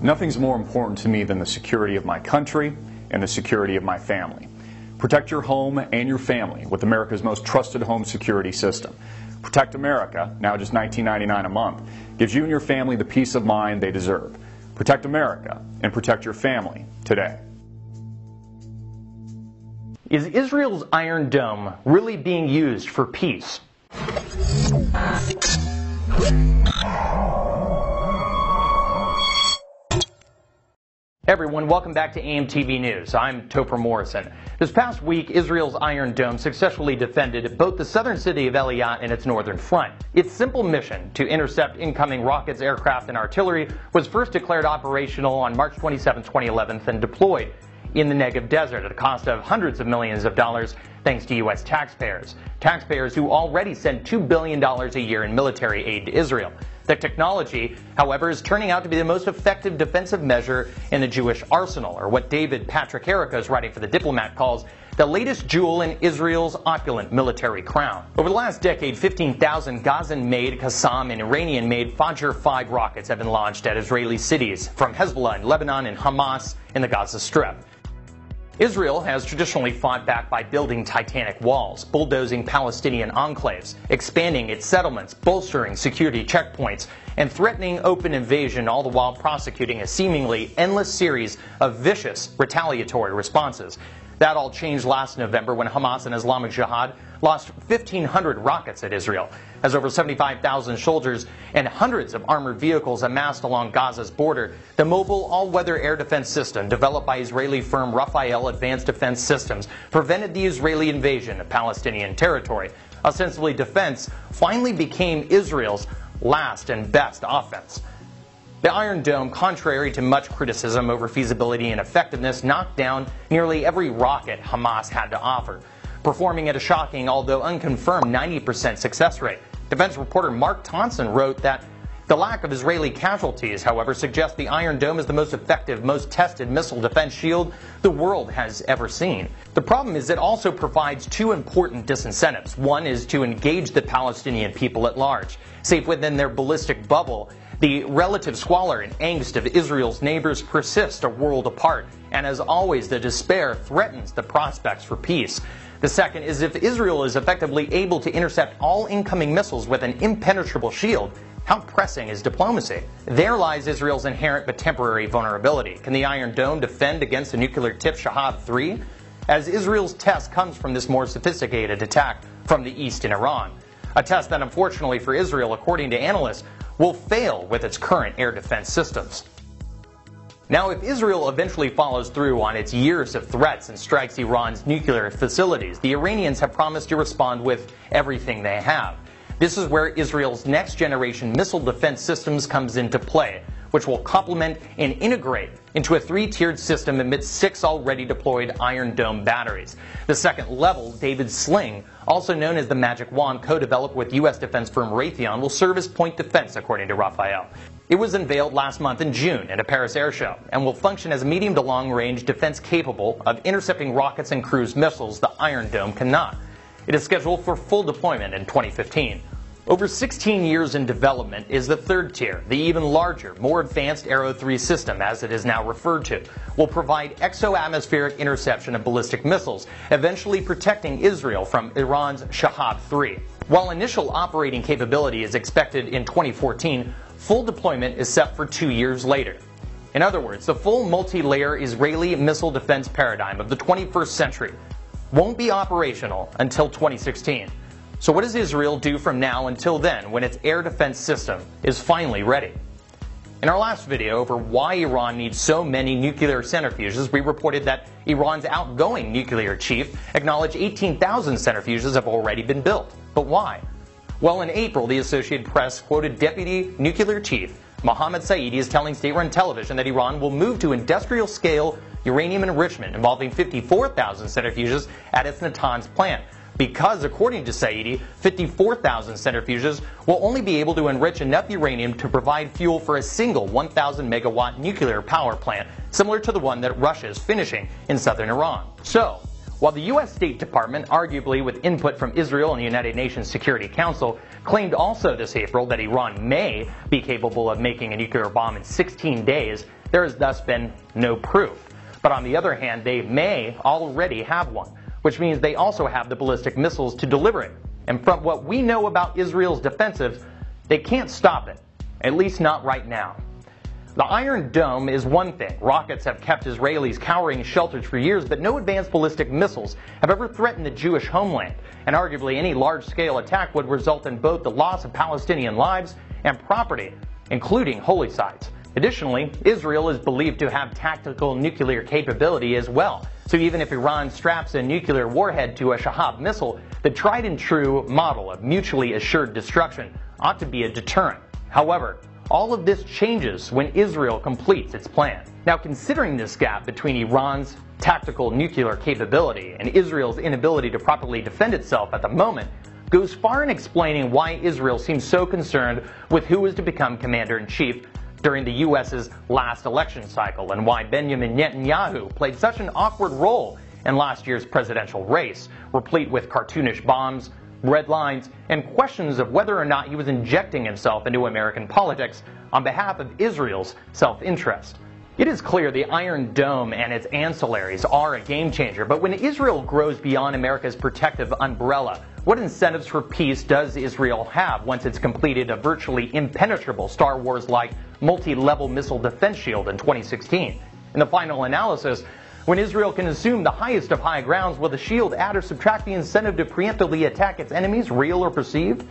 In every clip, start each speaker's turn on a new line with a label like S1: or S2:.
S1: Nothing's more important to me than the security of my country and the security of my family. Protect your home and your family with America's most trusted home security system. Protect America, now just $19.99 a month, gives you and your family the peace of mind they deserve. Protect America and protect your family today.
S2: Is Israel's Iron Dome really being used for peace? Hey everyone, welcome back to AMTV News. I'm Topher Morrison. This past week, Israel's Iron Dome successfully defended both the southern city of Eilat and its northern front. Its simple mission to intercept incoming rockets, aircraft, and artillery was first declared operational on March 27, 2011, and deployed in the Negev desert at a cost of hundreds of millions of dollars thanks to U.S. taxpayers. Taxpayers who already send $2 billion a year in military aid to Israel. The technology, however, is turning out to be the most effective defensive measure in the Jewish arsenal, or what David Patrick Ericos, writing for The Diplomat, calls the latest jewel in Israel's opulent military crown. Over the last decade, 15,000 Gazan-made, Qassam, and Iranian-made Fajr-5 rockets have been launched at Israeli cities, from Hezbollah in Lebanon and Hamas in the Gaza Strip. Israel has traditionally fought back by building titanic walls, bulldozing Palestinian enclaves, expanding its settlements, bolstering security checkpoints, and threatening open invasion, all the while prosecuting a seemingly endless series of vicious retaliatory responses. That all changed last November when Hamas and Islamic Jihad lost 1,500 rockets at Israel, as over 75,000 soldiers and hundreds of armored vehicles amassed along Gaza's border. The mobile all-weather air defense system developed by Israeli firm Rafael Advanced Defense Systems prevented the Israeli invasion of Palestinian territory. Ostensibly defense finally became Israel's last and best offense. The Iron Dome, contrary to much criticism over feasibility and effectiveness, knocked down nearly every rocket Hamas had to offer, performing at a shocking, although unconfirmed, 90% success rate. Defense reporter Mark Thompson wrote that the lack of Israeli casualties, however, suggests the Iron Dome is the most effective, most tested missile defense shield the world has ever seen. The problem is it also provides two important disincentives. One is to engage the Palestinian people at large. Safe within their ballistic bubble, the relative squalor and angst of Israel's neighbors persist a world apart, and as always, the despair threatens the prospects for peace. The second is if Israel is effectively able to intercept all incoming missiles with an impenetrable shield, how pressing is diplomacy? There lies Israel's inherent but temporary vulnerability. Can the Iron Dome defend against the nuclear-tipped Shahab-3? As Israel's test comes from this more sophisticated attack from the east in Iran. A test that, unfortunately for Israel, according to analysts, will fail with its current air defense systems. Now, if Israel eventually follows through on its years of threats and strikes Iran's nuclear facilities, the Iranians have promised to respond with everything they have. This is where Israel's next-generation missile defense systems comes into play, which will complement and integrate into a three-tiered system amidst 6 already deployed Iron Dome batteries. The second level, David's Sling, also known as the Magic Wand, co-developed with U.S. defense firm Raytheon, will serve as point defense, according to Rafael. It was unveiled last month in June at a Paris air show and will function as a medium to long-range defense capable of intercepting rockets and cruise missiles the Iron Dome cannot. It is scheduled for full deployment in 2015. Over 16 years in development is the third tier. The even larger, more advanced Arrow 3 system, as it is now referred to, will provide exo-atmospheric interception of ballistic missiles, eventually protecting Israel from Iran's Shahab-3. While initial operating capability is expected in 2014, full deployment is set for 2 years later. In other words, the full multi-layer Israeli missile defense paradigm of the 21st century won't be operational until 2016. So what does Israel do from now until then, when its air defense system is finally ready? In our last video over why Iran needs so many nuclear centrifuges, we reported that Iran's outgoing nuclear chief acknowledged 18,000 centrifuges have already been built. But why? Well, in April, the Associated Press quoted Deputy Nuclear Chief Mohammad Saeedi as telling state-run television that Iran will move to industrial-scale uranium enrichment involving 54,000 centrifuges at its Natanz plant. Because, according to Saeedi, 54,000 centrifuges will only be able to enrich enough uranium to provide fuel for a single 1,000 megawatt nuclear power plant, similar to the one that Russia is finishing in southern Iran. So, While the U.S. State Department, arguably with input from Israel and the United Nations Security Council, claimed also this April that Iran may be capable of making a nuclear bomb in 16 days, there has thus been no proof. But on the other hand, they may already have one, which means they also have the ballistic missiles to deliver it. And from what we know about Israel's defensives, they can't stop it, at least not right now. The Iron Dome is one thing. Rockets have kept Israelis cowering shelters for years, but no advanced ballistic missiles have ever threatened the Jewish homeland. And arguably any large-scale attack would result in both the loss of Palestinian lives and property, including holy sites. Additionally, Israel is believed to have tactical nuclear capability as well. So even if Iran straps a nuclear warhead to a Shahab missile, the tried and true model of mutually assured destruction ought to be a deterrent. However, all of this changes when Israel completes its plan. Now, considering this gap between Iran's tactical nuclear capability and Israel's inability to properly defend itself at the moment, goes far in explaining why Israel seems so concerned with who is to become commander-in-chief during the U.S.'s last election cycle, and why Benjamin Netanyahu played such an awkward role in last year's presidential race, replete with cartoonish bombs, red lines, and questions of whether or not he was injecting himself into American politics on behalf of Israel's self-interest. It is clear the Iron Dome and its ancillaries are a game changer, but when Israel grows beyond America's protective umbrella, what incentives for peace does Israel have once it's completed a virtually impenetrable Star Wars-like multi-level missile defense shield in 2016? In the final analysis, when Israel can assume the highest of high grounds, will the shield add or subtract the incentive to preemptively attack its enemies, real or perceived?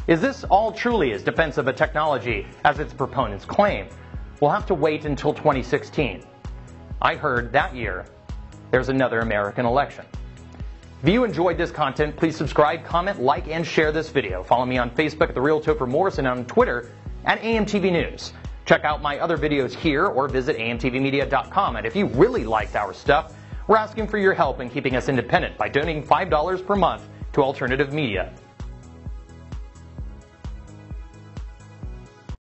S2: Is this all truly as defensive a technology as its proponents claim? We'll have to wait until 2016. I heard that year there's another American election. If you enjoyed this content, please subscribe, comment, like, and share this video. Follow me on Facebook at The Real Topher Morrison and on Twitter at AMTV News. Check out my other videos here or visit amtvmedia.com. And if you really liked our stuff, we're asking for your help in keeping us independent by donating $5 per month to alternative media.